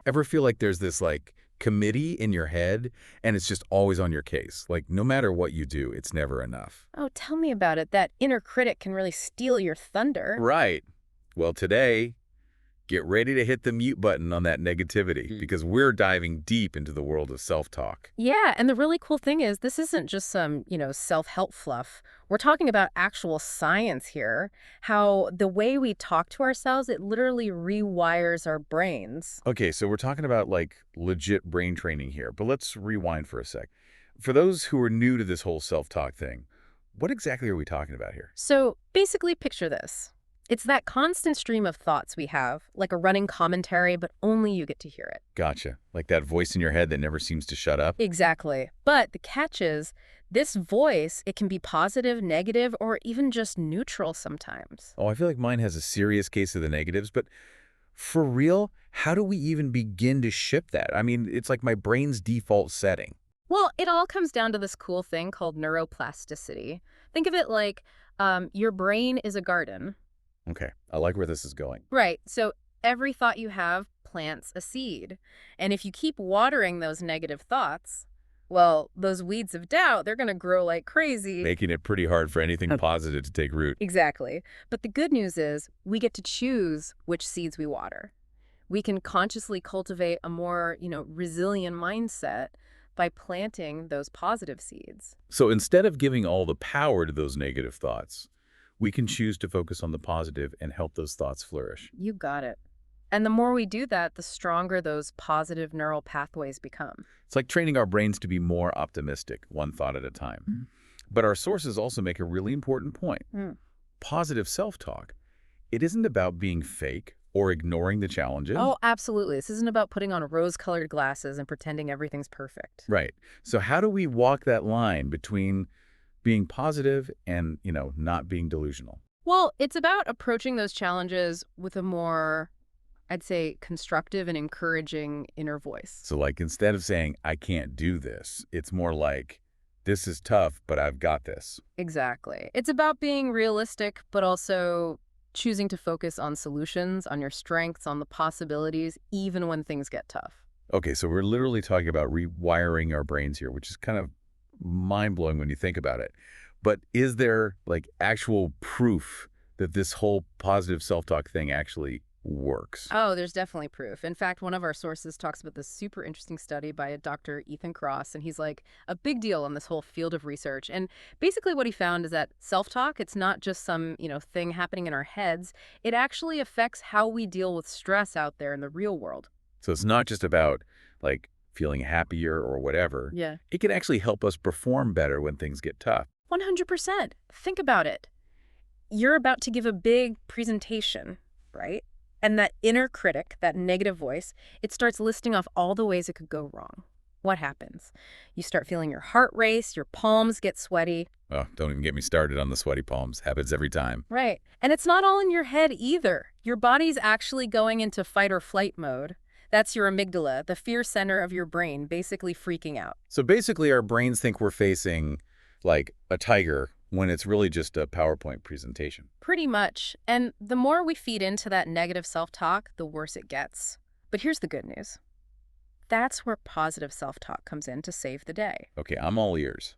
Ever feel like there's this like committee in your head and it's just always on your case? Like no matter what you do, it's never enough. Oh, tell me about it. That inner critic can really steal your thunder. Right. Well, today, get ready to hit the mute button on that negativity because we're diving deep into the world of self-talk. Yeah, and the really cool thing is this isn't just some, self-help fluff. We're talking about actual science here, how the way we talk to ourselves, it literally rewires our brains. Okay, so we're talking about like legit brain training here, but let's rewind for a sec. For those who are new to this whole self-talk thing, what exactly are we talking about here? So basically picture this. It's that constant stream of thoughts we have, like a running commentary, but only you get to hear it. Gotcha. Like that voice in your head that never seems to shut up? Exactly. But the catch is, this voice, it can be positive, negative, or even just neutral sometimes. Oh, I feel like mine has a serious case of the negatives, but for real, how do we even begin to ship that? I mean, it's like my brain's default setting. Well, it all comes down to this cool thing called neuroplasticity. Think of it like your brain is a garden. Okay, I like where this is going. Right. So every thought you have plants a seed. And if you keep watering those negative thoughts, well, those weeds of doubt, they're going to grow like crazy. Making it pretty hard for anything positive to take root. Exactly. But the good news is we get to choose which seeds we water. We can consciously cultivate a more, resilient mindset by planting those positive seeds. So instead of giving all the power to those negative thoughts, we can choose to focus on the positive and help those thoughts flourish. You got it. And the more we do that, the stronger those positive neural pathways become. It's like training our brains to be more optimistic, one thought at a time. But our sources also make a really important point. Positive self-talk, it isn't about being fake or ignoring the challenges. Oh, absolutely. This isn't about putting on rose-colored glasses and pretending everything's perfect. Right. So how do we walk that line between being positive and, not being delusional? Well, it's about approaching those challenges with a more, I'd say, constructive and encouraging inner voice. So like instead of saying, I can't do this, it's more like, this is tough, but I've got this. Exactly. It's about being realistic, but also choosing to focus on solutions, on your strengths, on the possibilities, even when things get tough. Okay, so we're literally talking about rewiring our brains here, which is kind of mind-blowing when you think about it. But is there like actual proof that this whole positive self-talk thing actually works? Oh, there's definitely proof. In fact, one of our sources talks about this super interesting study by a Dr. Ethan Cross, and he's like a big deal on this whole field of research. And basically what he found is that self-talk, it's not just some, thing happening in our heads. It actually affects how we deal with stress out there in the real world. So it's not just about like feeling happier or whatever. Yeah. It can actually help us perform better when things get tough. 100%. Think about it. You're about to give a big presentation, right? And that inner critic, that negative voice, it starts listing off all the ways it could go wrong. What happens? You start feeling your heart race, your palms get sweaty. Oh, don't even get me started on the sweaty palms. Happens every time. Right. And it's not all in your head either. Your body's actually going into fight or flight mode. That's your amygdala, the fear center of your brain, basically freaking out. So basically our brains think we're facing like a tiger when it's really just a PowerPoint presentation. Pretty much. And the more we feed into that negative self-talk, the worse it gets. But here's the good news. That's where positive self-talk comes in to save the day. Okay, I'm all ears.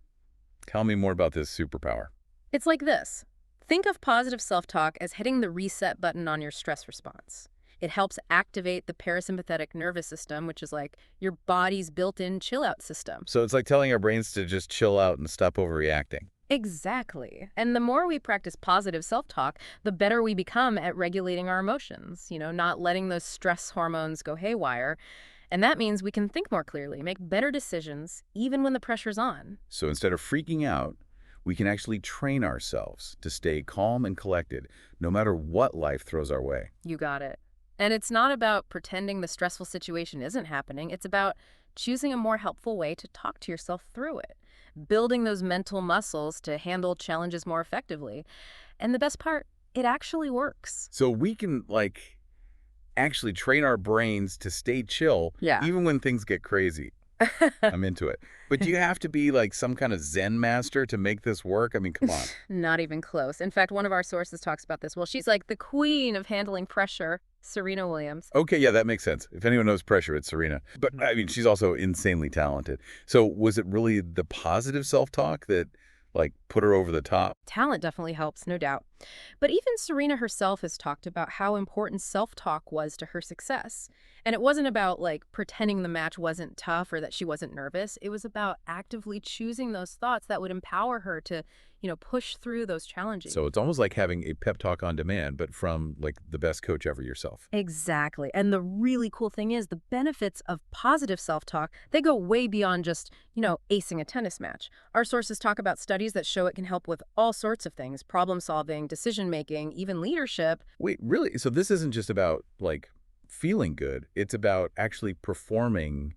Tell me more about this superpower. It's like this. Think of positive self-talk as hitting the reset button on your stress response. It helps activate the parasympathetic nervous system, which is like your body's built-in chill-out system. So it's like telling our brains to just chill out and stop overreacting. Exactly. And the more we practice positive self-talk, the better we become at regulating our emotions, not letting those stress hormones go haywire. And that means we can think more clearly, make better decisions, even when the pressure's on. So instead of freaking out, we can actually train ourselves to stay calm and collected, no matter what life throws our way. You got it. And it's not about pretending the stressful situation isn't happening. It's about choosing a more helpful way to talk to yourself through it, building those mental muscles to handle challenges more effectively. And the best part, it actually works. So we can, actually train our brains to stay chill, Yeah. even when things get crazy. I'm into it. But do you have to be like some kind of Zen master to make this work? I mean, come on. Not even close. In fact, one of our sources talks about this. Well, she's like the queen of handling pressure. Serena Williams. Okay, yeah, that makes sense. If anyone knows pressure, it's Serena. But, Mhm. I mean, she's also insanely talented. So was it really the positive self-talk that, like, put her over the top? Talent definitely helps, no doubt. But even Serena herself has talked about how important self-talk was to her success. And it wasn't about like pretending the match wasn't tough or that she wasn't nervous. It was about actively choosing those thoughts that would empower her to, push through those challenging. So it's almost like having a pep talk on demand, but from, like, the best coach ever yourself. Exactly. And the really cool thing is the benefits of positive self-talk, they go way beyond just, acing a tennis match. Our sources talk about studies that show it can help with all sorts of things, problem solving, decision making, even leadership. Wait, really? So this isn't just about, like, feeling good. It's about actually performing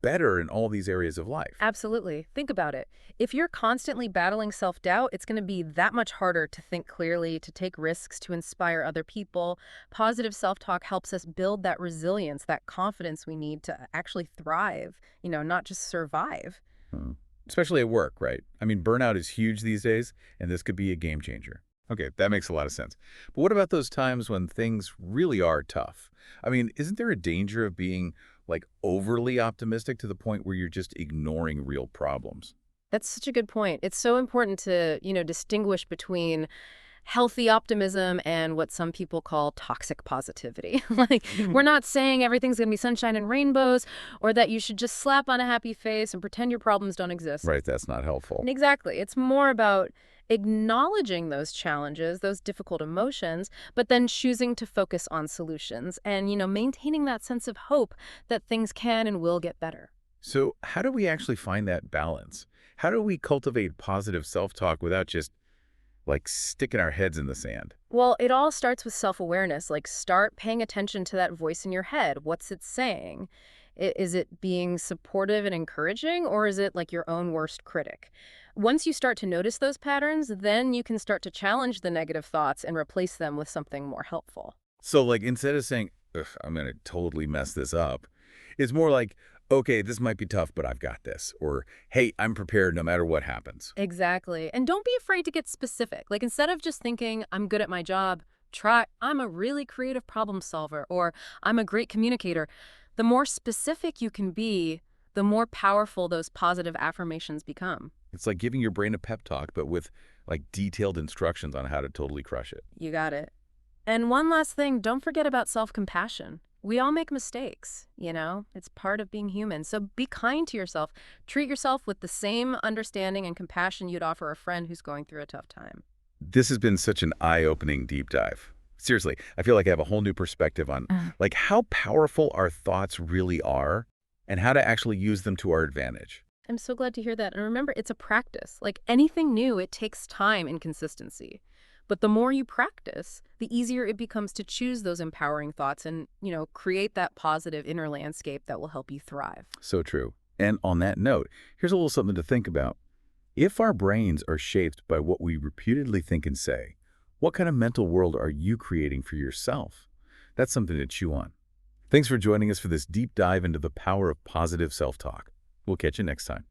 better in all these areas of life. Absolutely. Think about it. If you're constantly battling self-doubt, it's going to be that much harder to think clearly, to take risks, to inspire other people. Positive self-talk helps us build that resilience, that confidence we need to actually thrive, not just survive. Hmm. Especially at work, right? I mean, burnout is huge these days, and this could be a game changer. Okay, that makes a lot of sense. But what about those times when things really are tough? I mean, isn't there a danger of being, like, overly optimistic to the point where you're just ignoring real problems? That's such a good point. It's so important to, distinguish between healthy optimism and what some people call toxic positivity. Like, we're not saying everything's going to be sunshine and rainbows or that you should just slap on a happy face and pretend your problems don't exist. Right, that's not helpful. Exactly. It's more about acknowledging those challenges, those difficult emotions, but then choosing to focus on solutions and, maintaining that sense of hope that things can and will get better. So how do we actually find that balance? How do we cultivate positive self-talk without just, like, sticking our heads in the sand? Well, it all starts with self-awareness. Like, start paying attention to that voice in your head. What's it saying? Is it being supportive and encouraging, or is it like your own worst critic? Once you start to notice those patterns, then you can start to challenge the negative thoughts and replace them with something more helpful. So, like, instead of saying, "Ugh, I'm going to totally mess this up," it's more like, okay, this might be tough, but I've got this. Or, hey, I'm prepared no matter what happens. Exactly. And don't be afraid to get specific. Like, instead of just thinking, I'm good at my job, try, I'm a really creative problem solver, or I'm a great communicator. The more specific you can be, the more powerful those positive affirmations become. It's like giving your brain a pep talk, but with, like, detailed instructions on how to totally crush it. You got it. And one last thing, don't forget about self-compassion. We all make mistakes, It's part of being human. So be kind to yourself. Treat yourself with the same understanding and compassion you'd offer a friend who's going through a tough time. This has been such an eye-opening deep dive. Seriously, I feel like I have a whole new perspective on, like, how powerful our thoughts really are and how to actually use them to our advantage. I'm so glad to hear that. And remember, it's a practice. Like anything new, it takes time and consistency. But the more you practice, the easier it becomes to choose those empowering thoughts and, create that positive inner landscape that will help you thrive. So true. And on that note, here's a little something to think about. If our brains are shaped by what we repeatedly think and say, what kind of mental world are you creating for yourself? That's something to chew on. Thanks for joining us for this deep dive into the power of positive self-talk. We'll catch you next time.